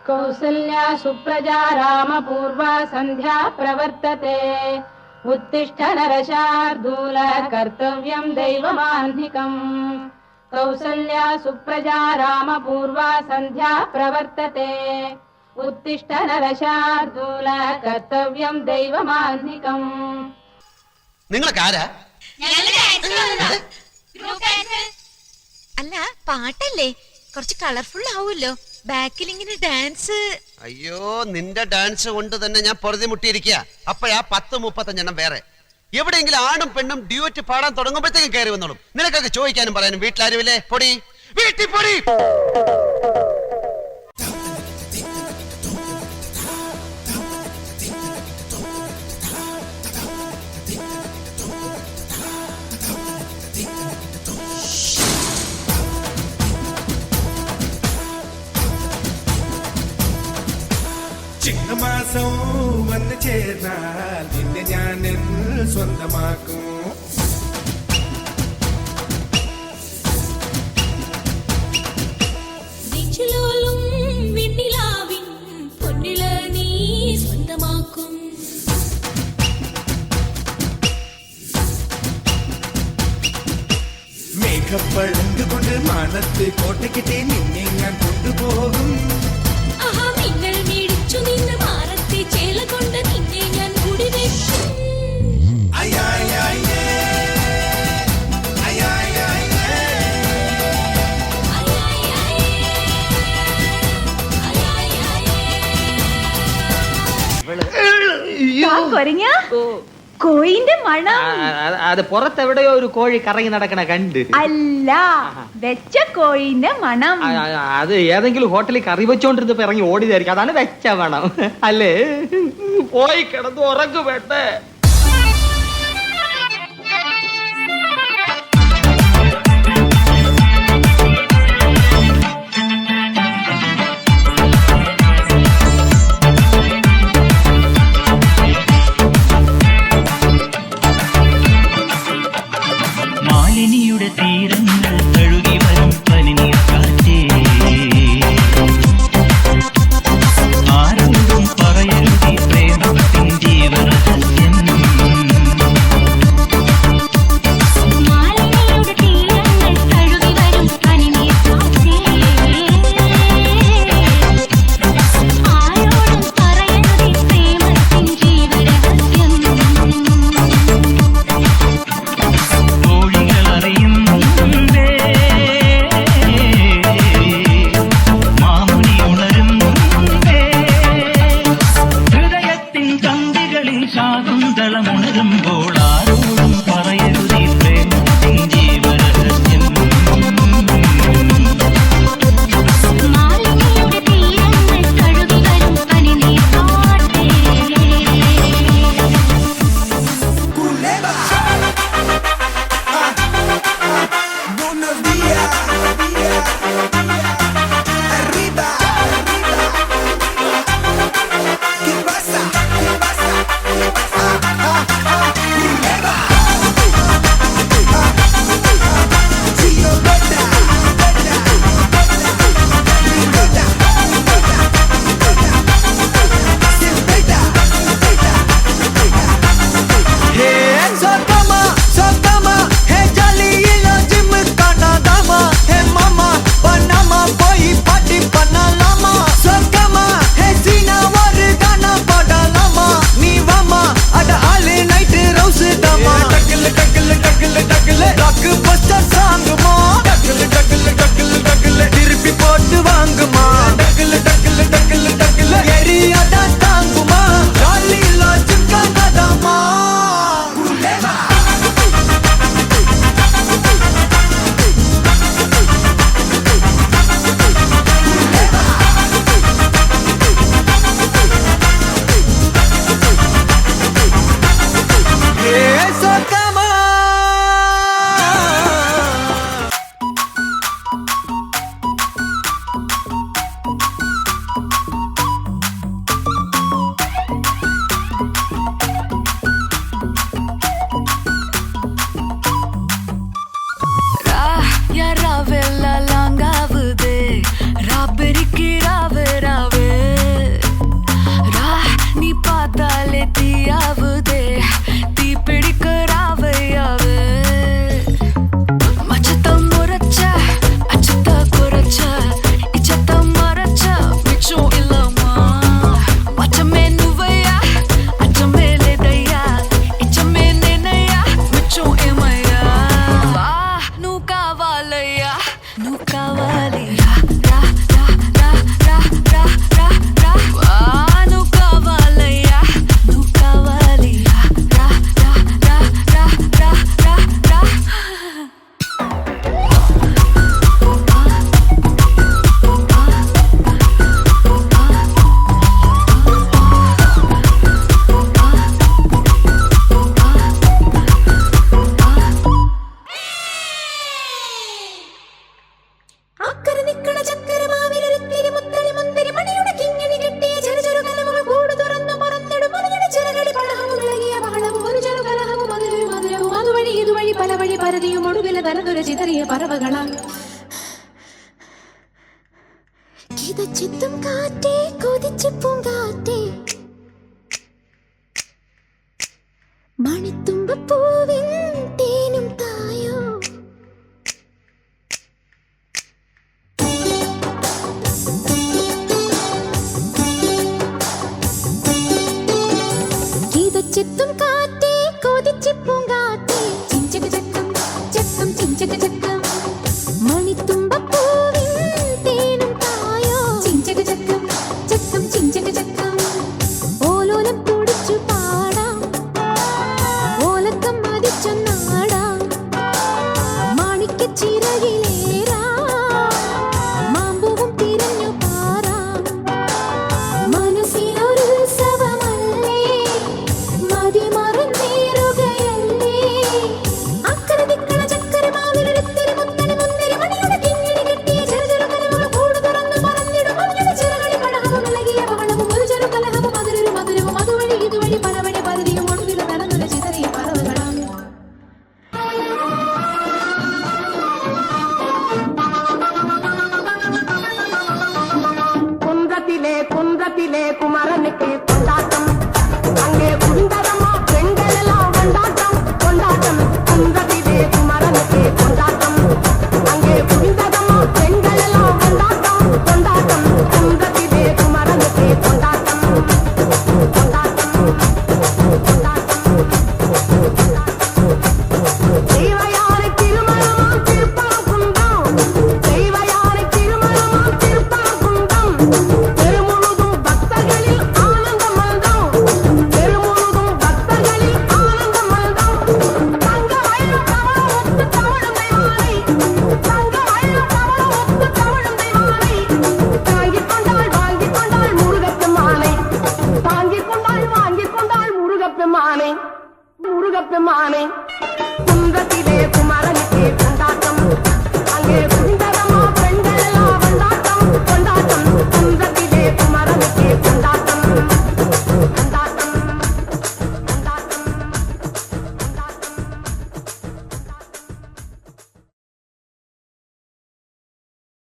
कौसल्या सुप्रजा रामपूर्वा सन्ध्या प्रवर्तते उत्तिष्ठ नरशार्दूल कर्तव्यं दैवमाह्निकम् कौसल्या सुप्रजा रामपूर्वा सन्ध्या प्रवर्तते उत्तिष्ठ नरशार्दूल कर्तव्यं दैवमाह्निकम् നിങ്ങളൊക്കെ ആരാ? അല്ല പാട്ടല്ലേ, കുറച്ച് കളർഫുൾ ആവുമല്ലോ. ബാക്കിൽ ഇങ്ങനെ ഡാൻസ്. അയ്യോ, നിന്റെ ഡാൻസ് കൊണ്ട് തന്നെ ഞാൻ പൊറുതി മുട്ടിയിരിക്കുക. അപ്പഴാ 10-35 വേറെ എവിടെയെങ്കിലും ആണും പെണ്ണും ഡ്യൂറ്റ് പാടാൻ തുടങ്ങുമ്പോഴത്തേക്കും കയറി വന്നോളും. നിനക്കൊക്കെ ചോദിക്കാനും പറയാനും വീട്ടിലാരുമില്ലേ? പൊടി വീട്ടിൽ പൊടി. ചിങ്ങമാസം വന്ന് ചേർന്നാൽ നിന്നെ ഞാൻ സ്വന്തമാക്കും. മേഘപ്പഴന്തുകൊണ്ട് മാനത്ത് കോട്ടയ്ക്കിട്ടേ നിന്നെ ഞാൻ കൊണ്ടുപോകും. കോയിന്റെ മണം. അത് പുറത്തെവിടെയോ ഒരു കോഴി കറങ്ങി നടക്കണ കണ്ട്. അല്ല, വെച്ച കോയിന്റെ മണം. അത് ഏതെങ്കിലും ഹോട്ടലിൽ കറി വെച്ചോണ്ടിരുന്നപ്പോ ഇറങ്ങി ഓടിയതായിരിക്കും. അതാണ് വെച്ച മണം അല്ലേ? പോയി കിടന്ന് ഉറങ്ങു വേണ്ടേ? മാലിനിയുടെ തീരങ്ങൾ തഴുകി വരും പനിനീർ കാറ്റേ, ആരോടും പറയരുതി പ്രേമത്തിൻ ജീവരഹസ്യം. కావాలయ్యా నువ్వు కావాలయ్యా రా రా రా రా రా రా రా నువ్వు కావాలయ్యా నువ్వు కావాలయ్యా రా రా రా రా రా రా రా അക്കരനിക്കണ ചക്കര മാവിലൊരുത്തിരി മുത്തലി മുന്തിരി മണിയുടെ കിങ്ങിണി കെട്ടിയ ചെറുചെറു കലമുകൾ കൂട് തുറന്നു പറന്നിടും മണിയുടെ ചിറകളി പടഹവും ഇളകിയ ബഹളവും ഒരു ചെറു കലഹവും അതൊരു മധുരവും അതുവഴി ഇതുവഴി പല വഴി പരതിയും ഒടുവിലെ തലതുര ചിതറിയ പറവകളാം കിതച്ചെത്തും കാറ്റേ കൊതിച്ചു പൂങ്കാറ്റേ മണിത്തുമ്പപ്പൂവിൻ തേനും തായോ ചിത്തും കാറ്റേ കൊതിച്ചു പൂങ്കാറ്റേ ചിഞ്ചക ചക്കം ചക്കം ചിഞ്ചക ചക്കം മണിത്തുമ്പപ്പൂവിൻ തേനും തായോ ചിഞ്ചക ചക്കം ചക്കം ചിഞ്ചക ചക്കം ഓലോലം പൊടിച്ചു പാടാം ഓലക്കം മതിച്ചൊന്നാടാം മാണിക്കച്ചിറകിലേറാം മാമ്പൂവും തിരഞ്ഞു പാറാം മനസ്സിനൊരു ഉത്സവമല്ലേ മതിമറന്നേറുകയല്ലേ അക്കരദിക്കണ ചക്കര മാവിലൊരുത്തിരി മുത്തലി മുന്തിരി മണിയുടെ കിങ്ങിണി കെട്ടിയ ചെറുചെറു കലമുകൾ കൂട് തുറന്നു പറന്നിടും മണിയുടെ ചിറകളി പടഹവും ഇളകിയ ബഹളവും ഒരു ചെറു കലഹവും അതൊരു മധുരവും അതുവഴി ഇതുവഴി പല വഴി പരതിയും ഒടുവിലെ തടന്നുര ചിതറിയ പറവകളാം കുന്തത്തിലെ കുമരനുക്ക് കൊണ്ടാട്ടം അങ്ങേ കുന്തരമോ പെൺകളെല്ലാം കൊണ്ടാട്ടം കൊണ്ടാട്ടം കുന്തത്തിലെ കുമരനുക്ക് കൊണ്ടാട്ടം അങ്ങേ കുന്തരമോ പെൺകളെല്ലാം കൊണ്ടാട്ടം കൊണ്ടാട്ടം കുന്തത്തിലെ കുമരനുക്ക് കൊണ്ടാട്ടം കൊണ്ടാട്ടം ദൈവയാരെ തിരുമലമാ തിരുപ്പറകുന്തം ദൈവയാരെ തിരുമലമാ തിരുപ്പറകുന്തം തെരുമുഴുതും ഭക്തകളിൽ ആനന്ദമൽദം തെരുമുഴുതും ഭക്തകളിൽ ആനന്ദമൽദം തങ്കവയൽ തവളമൊത്ത് തവളും ദൈവാனை തങ്കവയൽ തവളമൊത്ത് തവളും ദൈവാனை താങ്ങിക്കൊണ്ടാൽ വാങ്ങിക്കൊണ്ടാൽ മുരുകപ്പെമാനെ താങ്ങിക്കൊണ്ടാൽ വാങ്ങിക്കൊണ്ടാൽ മുരുകപ്പെമാനെ മുരുകപ്പെമാനെ കുന്തത്തിലെ കുമാര